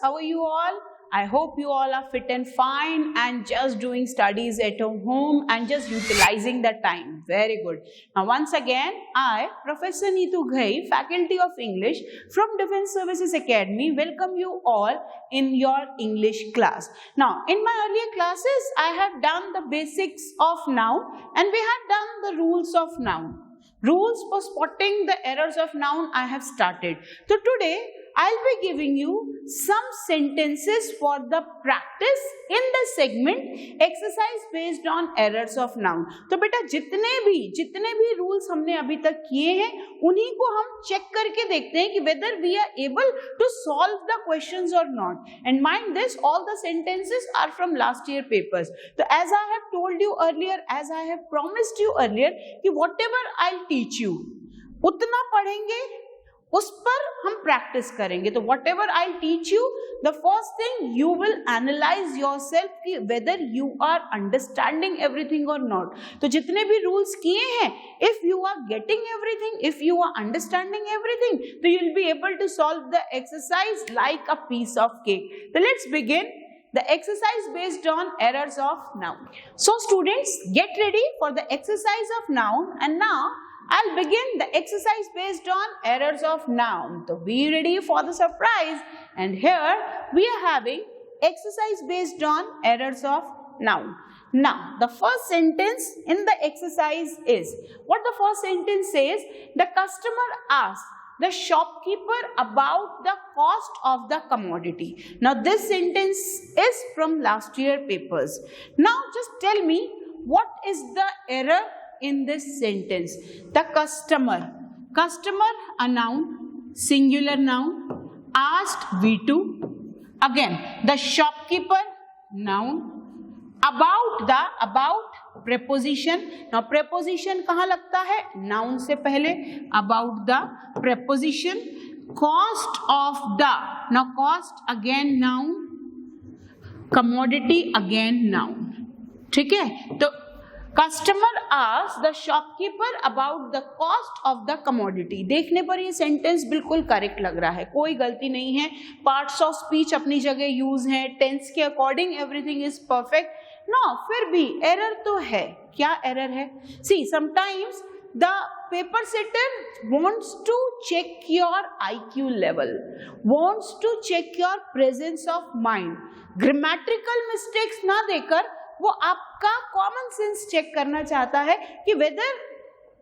how are you all? I hope you all are fit and fine and just doing studies at home and just utilizing the time. Very good. Now once again, I, Professor Neetu Ghai, Faculty of English from Defence Services Academy, welcome you all in your English class. Now in my earlier classes, I have done the basics of noun and we have done the rules of noun. Rules for spotting the errors of noun I have started. So today, I'll be giving you some sentences for the practice in the segment exercise based on errors of noun. तो बेटा जितने भी rules हमने अभी तक किए हैं उन्हीं को हम चेक करके देखते हैं कि whether we are able to solve the questions or not. And mind this, all the sentences are from last year papers. So as I have told you earlier, as I have promised you earlier, कि whatever I'll teach you, उतना पढ़ेंगे उस पर हम practice करेंगे. तो whatever I teach you, the first thing you will analyse yourself कि whether you are understanding everything or not. तो जितने भी रूल्स किए हैं, if you are getting everything, if you are understanding everything, तो you will be able to solve the exercise like a piece of cake. तो let's begin the exercise based on errors of noun. So students, get ready for the exercise of noun, and now I'll begin the exercise based on errors of noun. So be ready for the surprise, and here we are having exercise based on errors of noun. Now the first sentence in the exercise is, what the first sentence says, the customer asks the shopkeeper about the cost of the commodity. Now this sentence is from last year papers. Now just tell me, what is the error in this sentence? The customer, a noun, singular noun, asked V2. Again the shopkeeper, noun, about preposition. Now preposition कहाँ लगता है? noun से पहले. about the preposition. cost of the, now cost again noun, commodity again noun. ठीक है? तो customer asks the shopkeeper about the cost of the commodity. देखने पर ये सेंटेंस बिल्कुल करेक्ट लग रहा है, कोई गलती नहीं है. पार्ट्स ऑफ स्पीच अपनी जगह यूज है, टेंस के according everything is perfect. No, फिर भी एरर तो है. क्या एरर है? See, sometimes the paper setter wants to check your IQ level, wants to check your presence of mind. Grammatical mistakes ना देकर वो आपका कॉमन सेंस चेक करना चाहता है कि whether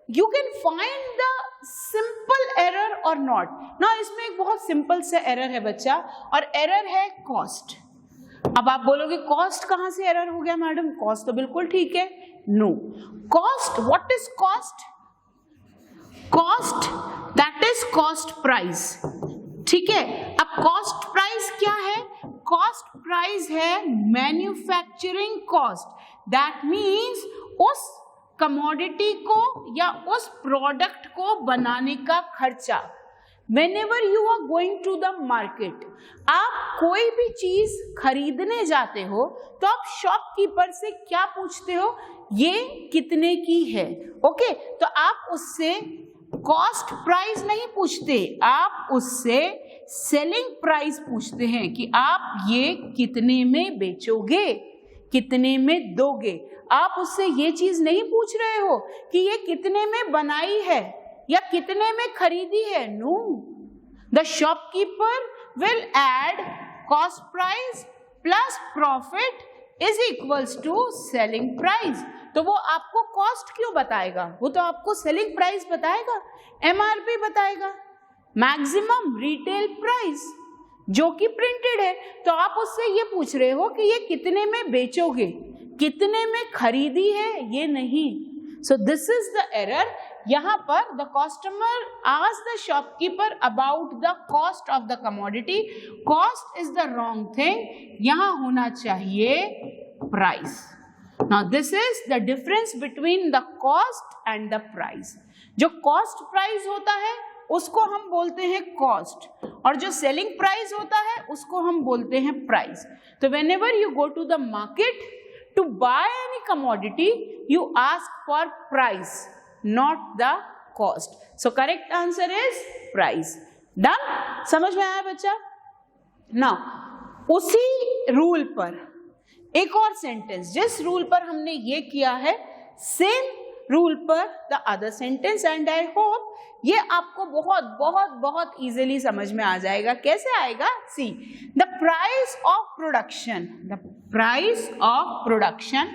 you can find the simple error और नॉट. ना इसमें एक बहुत सिंपल सा एरर है बच्चा, और एरर है कॉस्ट. अब आप बोलोगे कॉस्ट कहां से एरर हो गया मैडम? कॉस्ट तो बिल्कुल ठीक है. No, cost, what is cost? Cost, that is cost price. ठीक है. अब कॉस्ट प्राइस क्या है? कॉस्ट प्राइस है मैन्युफैक्चरिंग कॉस्ट. दैट मीन्स उस कमोडिटी को या उस प्रोडक्ट को बनाने का खर्चा. Whenever you are going to the market, आप कोई भी चीज खरीदने जाते हो तो आप शॉपकीपर से क्या पूछते हो? ये कितने की है? ओके, तो आप उससे कॉस्ट प्राइस नहीं पूछते, आप उससे सेलिंग प्राइस पूछते हैं कि आप ये कितने में बेचोगे, कितने में दोगे. आप उससे ये चीज नहीं पूछ रहे हो कि ये कितने में बनाई है या कितने में खरीदी है. No, the shopkeeper will add cost price plus profit is equals to selling price. तो वो आपको कॉस्ट क्यों बताएगा? वो तो आपको सेलिंग प्राइस बताएगा, MRP बताएगा, मैक्सिमम रिटेल प्राइस, जो कि प्रिंटेड है. तो आप उससे ये पूछ रहे हो कि ये कितने में बेचोगे, कितने में खरीदी है, ये नहीं. So this is the error. यहाँ पर the customer asked the shopkeeper about the cost of the commodity. Cost is the wrong thing, यहाँ होना चाहिए price. Now this is the difference between the cost and the price. जो cost price होता है उसको हम बोलते हैं कॉस्ट, और जो सेलिंग प्राइस होता है उसको हम बोलते हैं प्राइस. तो whenever you go to the market to buy any commodity, you ask for price, not the cost. So correct answer is price. Done? समझ में आया बच्चा? Now उसी रूल पर एक और सेंटेंस, जिस रूल पर हमने ये किया है सेम रूल पर the other sentence, and I hope ये आपको बहुत बहुत बहुत इजीली समझ में आ जाएगा। कैसे आएगा? See, the price of production, the price of production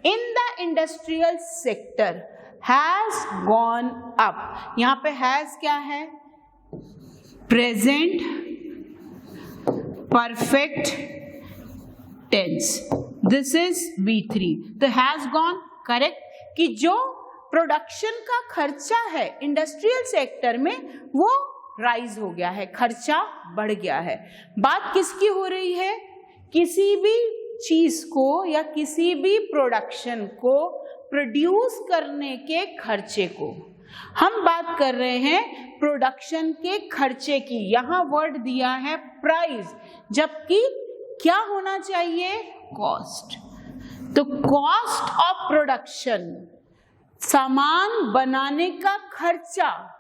in the industrial sector has gone up. यहां पे हैज क्या है? Present perfect tense, this is B3। तो हैज गॉन करेक्ट, कि जो प्रोडक्शन का खर्चा है इंडस्ट्रियल सेक्टर में वो राइज हो गया है, खर्चा बढ़ गया है। बात किसकी हो रही है? किसी भी चीज को या किसी भी प्रोडक्शन को प्रोड्यूस करने के खर्चे को हम बात कर रहे हैं, प्रोडक्शन के खर्चे की। यहां वर्ड दिया है प्राइस, जबकि क्या होना चाहिए? कॉस्ट। तो कॉस्ट ऑफ प्रोडक्शन, सामान बनाने का खर्चा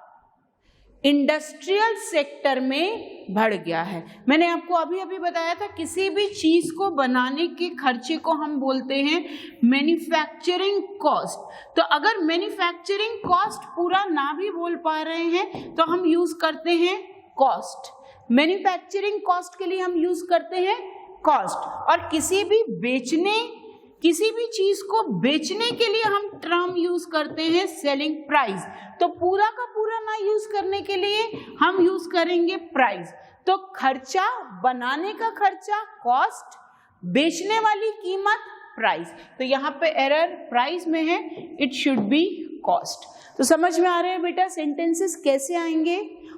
इंडस्ट्रियल सेक्टर में बढ़ गया है। मैंने आपको अभी अभी बताया था किसी भी चीज को बनाने के खर्चे को हम बोलते हैं मैन्युफैक्चरिंग कॉस्ट। तो अगर मैन्युफैक्चरिंग कॉस्ट पूरा ना भी बोल पा रहे हैं तो हम यूज करते हैं कॉस्ट। मैन्युफैक्चरिंग कॉस्ट के लिए हम यूज करते हैं कॉस्ट। और किसी भी चीज को बेचने के लिए हम टर्म यूज करते हैं सेलिंग प्राइस। तो पूरा का पूरा ना यूज करने के लिए हम यूज करेंगे प्राइस। तो खर्चा, बनाने का खर्चा कॉस्ट, बेचने वाली कीमत प्राइस। तो यहाँ पे एरर प्राइस में है, इट शुड बी कॉस्ट। तो समझ में आ रहे हैं बेटा सेंटेंसेस कैसे आएंगे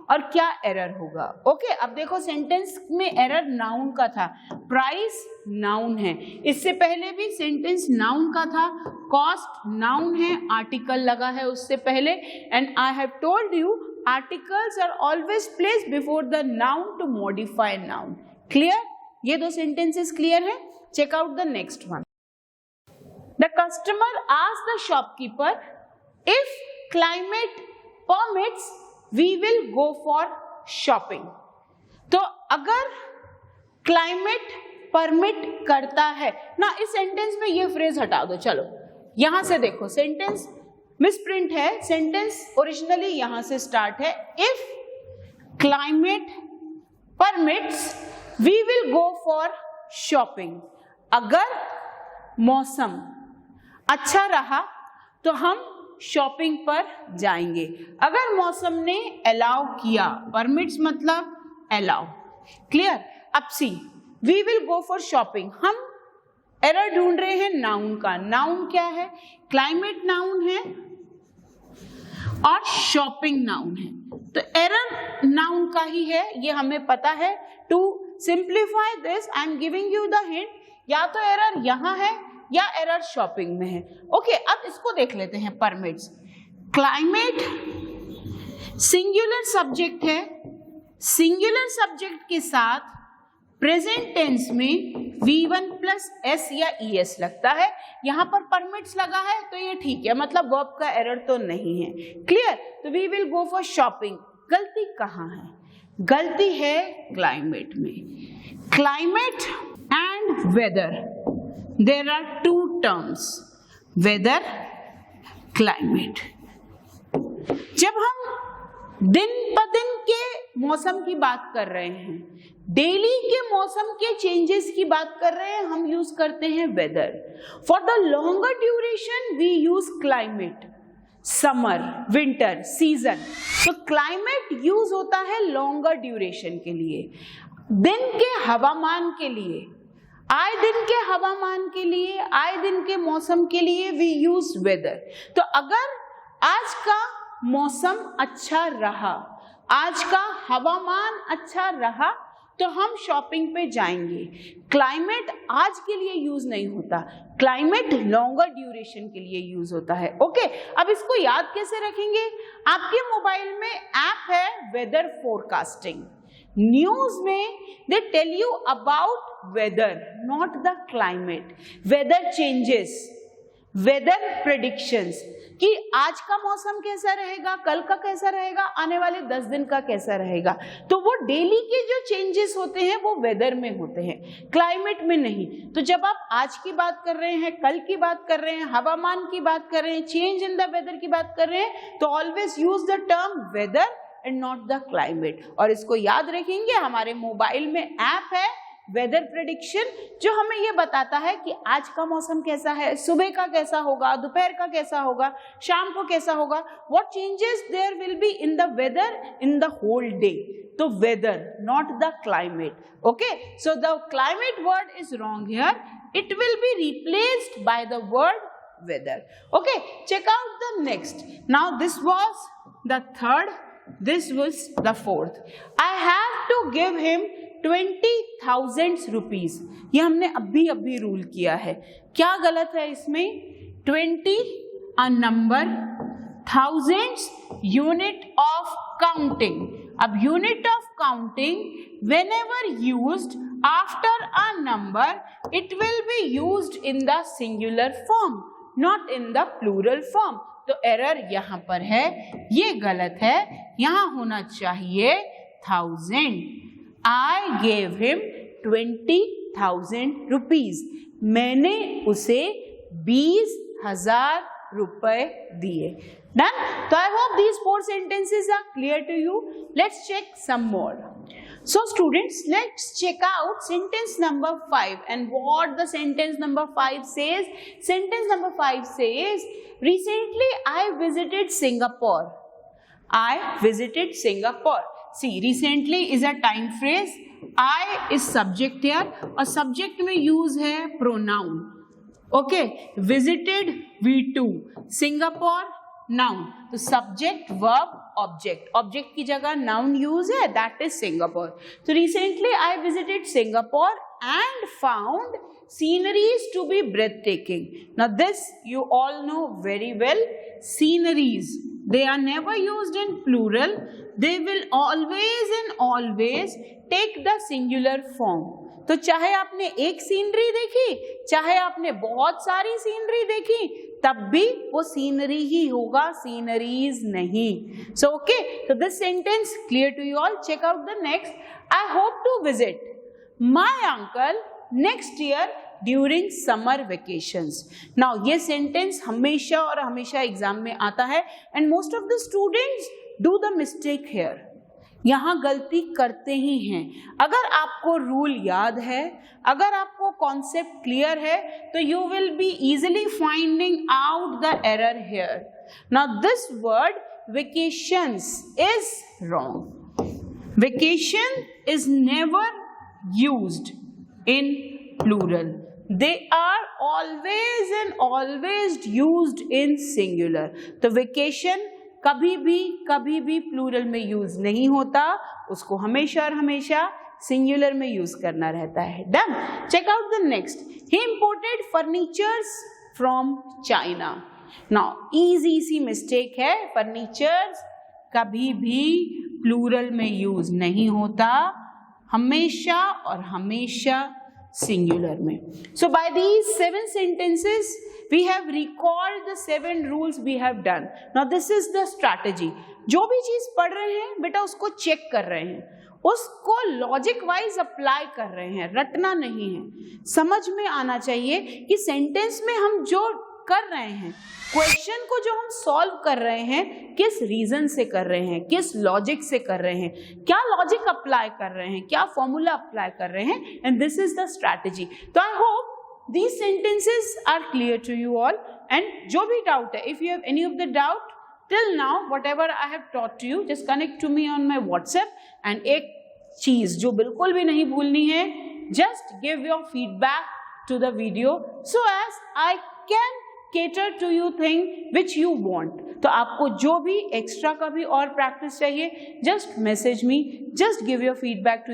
और क्या एरर होगा? ओके, अब देखो सेंटेंस में एरर नाउन का था, प्राइस नाउन है। इससे पहले भी सेंटेंस नाउन का था, कॉस्ट नाउन है, आर्टिकल लगा है उससे पहले। And I have told you articles are always placed before the noun to modify noun. Clear? ये दो सेंटेंसेस क्लियर है? Check out the next one. The customer asked the shopkeeper if climate permits we will go for shopping। तो अगर climate permit करता है ना, इस sentence में ये फ्रेज हटा दो। चलो यहां से देखो, सेंटेंस मिसप्रिंट है, सेंटेंस ओरिजिनली यहां से स्टार्ट है, if climate permits we will go for shopping. अगर मौसम अच्छा रहा तो हम शॉपिंग पर जाएंगे। अगर मौसम ने अलाउ किया, परमिट्स मतलब अलाउ। क्लियर? अब see, we will go for shopping, हम एरर ढूंढ रहे हैं नाउन का। नाउन क्या है? क्लाइमेट नाउन है और शॉपिंग नाउन है। तो एरर नाउन का ही है, ये हमें पता है। To simplify this I am giving you the hint, या तो एरर यहां है या एरर शॉपिंग में है। ओके, अब इसको देख लेते हैं। परमिट्स, क्लाइमेट सिंगुलर सब्जेक्ट है, सिंगुलर सब्जेक्ट के साथ प्रेजेंट टेंस में V1 प्लस S या ES लगता है। यहां पर परमिट्स लगा है तो ये ठीक है, मतलब वर्ब का एरर तो नहीं है। क्लियर? तो we will go for shopping. गलती कहां है? गलती है क्लाइमेट में। Climate and weather, there are two terms, weather, climate। जब हम दिन ब दिन के मौसम की बात कर रहे हैं, डेली के मौसम के चेंजेस की बात कर रहे हैं, हम यूज करते हैं weather. For the longer duration we use climate, summer, winter, season. तो क्लाइमेट यूज होता है लॉन्गर ड्यूरेशन के लिए, दिन के हवामान के लिए, आए दिन के हवामान के लिए, आए दिन के मौसम के लिए वी यूज वेदर। तो अगर आज का मौसम अच्छा रहा, आज का हवामान अच्छा रहा, तो हम शॉपिंग पे जाएंगे। क्लाइमेट आज के लिए यूज नहीं होता, क्लाइमेट लॉन्गर ड्यूरेशन के लिए यूज होता है। ओके, अब इसको याद कैसे रखेंगे? आपके मोबाइल में ऐप है वेदर फोरकास्टिंग। न्यूज में they tell you about weather, not the climate. Weather changes, weather predictions कि आज का मौसम कैसा रहेगा, कल का कैसा रहेगा, आने वाले 10 दिन का कैसा रहेगा। तो वो डेली के जो चेंजेस होते हैं वो वेदर में होते हैं, क्लाइमेट में नहीं। तो जब आप आज की बात कर रहे हैं, कल की बात कर रहे हैं, हवामान की बात कर रहे हैं, चेंज इन द वेदर की बात कर रहे हैं, तो always use the term weather and not the climate. और इसको याद रखेंगे, हमारे मोबाइल में ऐप है वेदर प्रेडिक्शन जो हमें ये बताता है कि आज का मौसम कैसा है, सुबह का कैसा होगा, दोपहर का कैसा होगा, शाम को कैसा होगा, what changes there will be in the weather in the whole day. तो weather not the climate. Okay, so the climate word is wrong here. It will be replaced by the word weather. Okay, check out the next. Now this was the third, this was the fourth. I have to give him 20,000 rupees. ये हमने अभी rule किया है। क्या गलत है इसमें? 20 a number, thousands unit of counting. अब unit of counting whenever used after a number, it will be used in the singular form, not in the plural form. तो एरर यहाँ पर है, ये गलत है, यहाँ होना चाहिए 1000. I gave him 20,000 rupees. मैंने उसे 20,000 रुपए दिए. Done? So I hope these 4 sentences are clear to you. Let's check some more. So students, let's check out sentence number 5 and what the sentence number 5 says. Sentence number 5 says, recently I visited Singapore. I visited Singapore. See, recently is a time phrase. I is subject here और subject में use है pronoun. Okay, visited V2, Singapore noun. तो subject, verb, object. Object की जगह noun use है, that is Singapore. So recently I visited Singapore and found sceneries to be breathtaking. Now this you all know very well. Sceneries, they are never used in plural. They will always and always take the singular form. तो चाहे आपने एक scenery देखी, चाहे आपने बहुत सारी scenery देखी, तब भी वो सीनरी ही होगा, सीनरीज नहीं. So okay, so this sentence clear to you all. Check out the next. I hope to visit my uncle next year during summer vacations. Now ये sentence हमेशा और हमेशा एग्जाम में आता है and most of the students do the mistake here. यहाँ गलती करते ही हैं. अगर आपको रूल याद है, अगर आपको कॉन्सेप्ट क्लियर है, तो you will be easily finding out the error here. Now this word vacations is wrong. Vacation is never used in plural. They are always and always used in singular. तो vacation कभी भी plural में use नहीं होता, उसको हमेशा और हमेशा सिंगुलर में यूज करना रहता है. Done. Check out the next. He imported furnitures from China. Now easy see mistake है, फर्नीचर्स कभी भी प्लूरल में यूज नहीं होता, हमेशा और हमेशा singular में. So by these 7 sentences we have recalled the 7 rules we have done. Now this is the strategy. जो भी चीज पढ़ रहे हैं बेटा उसको चेक कर रहे हैं, उसको लॉजिक वाइज अप्लाई कर रहे हैं, रटना नहीं है. समझ में आना चाहिए कि सेंटेंस में हम जो कर रहे हैं, क्वेश्चन को जो हम सॉल्व कर रहे हैं, किस रीजन से कर रहे हैं, किस लॉजिक से कर रहे हैं, क्या लॉजिक अप्लाई कर रहे हैं, क्या फॉर्मूला अप्लाई कर रहे हैं, and this is the strategy. तो I hope these sentences are clear to you all. And जो भी doubt है, if you have any of the doubt till now, whatever I have taught to you, just connect to me on my WhatsApp. And एक चीज जो बिल्कुल भी नहीं भूलनी है, just give your feedback to the video so as I can cater to you thing which you want. तो आपको जो भी एक्स्ट्रा का भी और प्रैक्टिस चाहिए, just message me, just give your feedback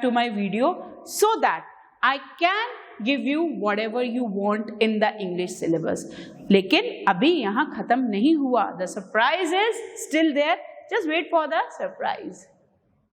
to my video so that I can give you whatever you want in the English syllabus. लेकिन अभी यहाँ खत्म नहीं हुआ. The surprise is still there. Just wait for the surprise.